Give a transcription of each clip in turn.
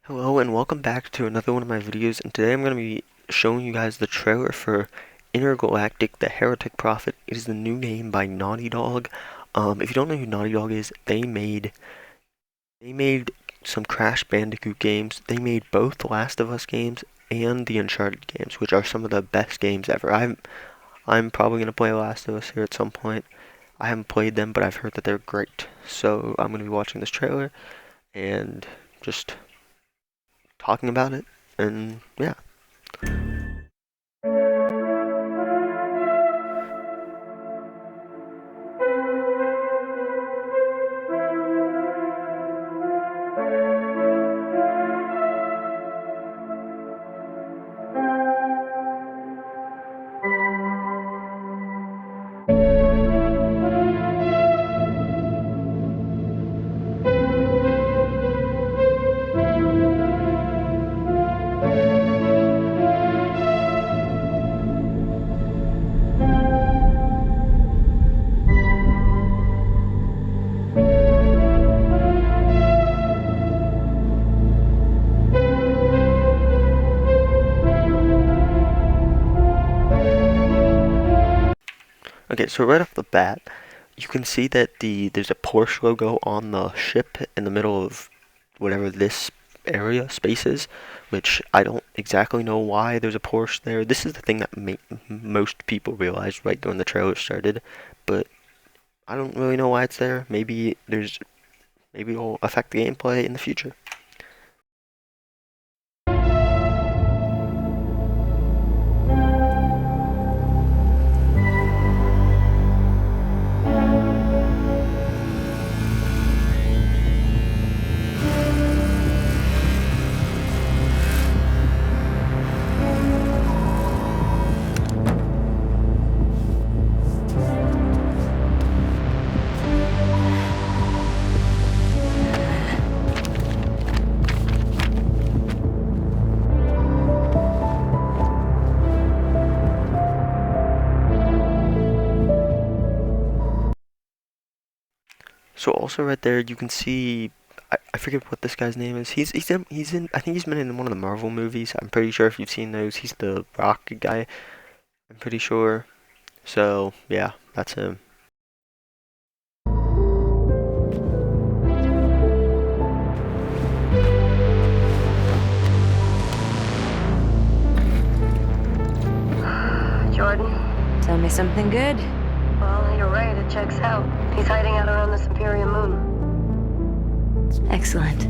Hello and welcome back to another one of my videos, and today I'm going to be showing you guys the trailer for Intergalactic: The Heretic Prophet. It is the new game by Naughty Dog. If you don't know who Naughty Dog is, they made some Crash Bandicoot games. They made both The Last of Us games and the Uncharted games, which are some of the best games ever. I'm probably going to play Last of Us here at some point. I haven't played them, but I've heard that they're great. So I'm going to be watching this trailer and just talking about it, and yeah. Okay, so right off the bat, you can see that there's a Porsche logo on the ship in the middle of whatever this area space is, which I don't exactly know why there's a Porsche there. This is the thing that most people realized right when the trailer started, but I don't really know why it's there. Maybe it'll affect the gameplay in the future. So also right there, you can see I forget what this guy's name is. He's in I think he's been in one of the Marvel movies. I'm pretty sure if you've seen those, he's the Rock guy. I'm pretty sure. So yeah, that's him. Jordan? Tell me something good. Well, you're right, it checks out. He's hiding out around the Superior Moon. Excellent.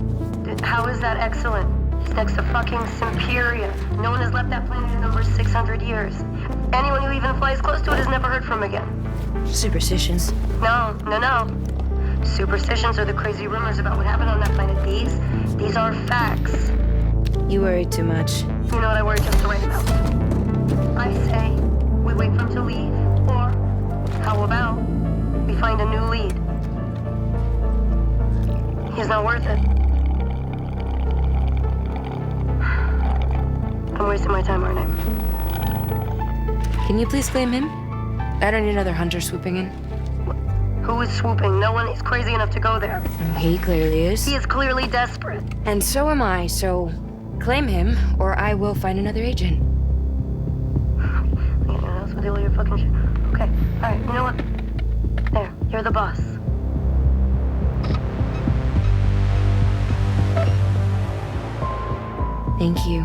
How is that excellent? He's next to fucking Superior. No one has left that planet in over 600 years. Anyone who even flies close to it is never heard from again. Superstitions. No. Superstitions are the crazy rumors about what happened on that planet. These are facts. You worry too much. You know what I worry just to write about? I say we wait for him to leave, or how about we find a new lead? He's not worth it. I'm wasting my time, aren't I? Can you please claim him? I don't need another hunter swooping in. Who is swooping? No one is crazy enough to go there. He clearly is. He is clearly desperate. And so am I, so claim him, or I will find another agent. Anyone else with all your fucking shit? Okay, alright, you know what? There, you're the boss. Thank you.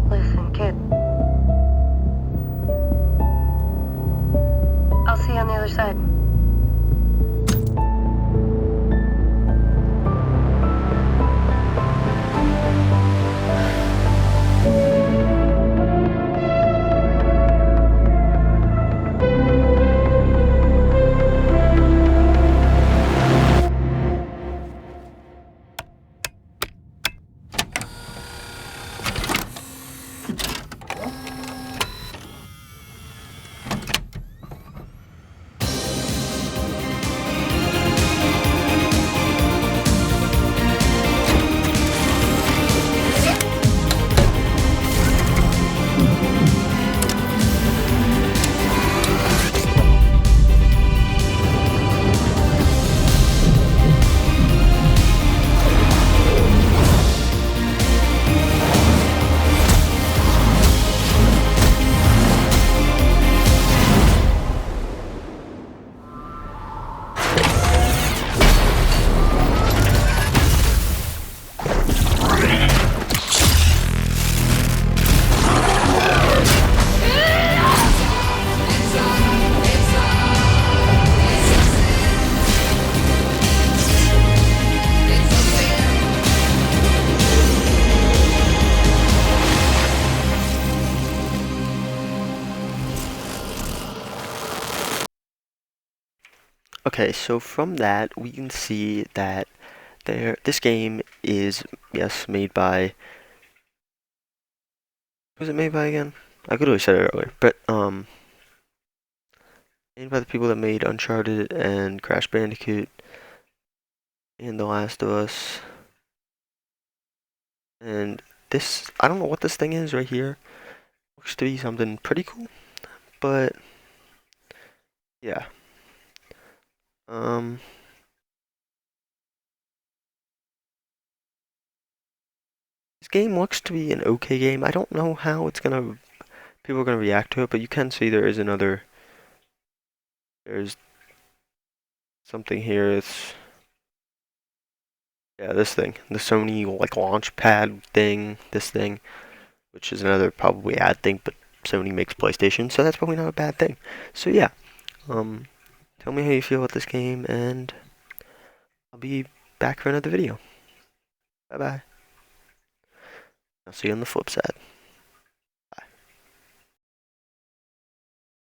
Listen, kid. I'll see you on the other side. Okay, so from that we can see that this game is, yes, made by, who was it made by again? I could have said it earlier, but made by the people that made Uncharted and Crash Bandicoot and The Last of Us. And this, I don't know what this thing is right here. Looks to be something pretty cool, but yeah. This game looks to be an okay game. I don't know how people are gonna react to it, but you can see there's something here. It's, yeah, this thing, the Sony like launch pad thing, this thing, which is another probably ad thing, but Sony makes PlayStation, so that's probably not a bad thing. So yeah, tell me how you feel about this game, and I'll be back for another video. Bye bye. I'll see you on the flip side.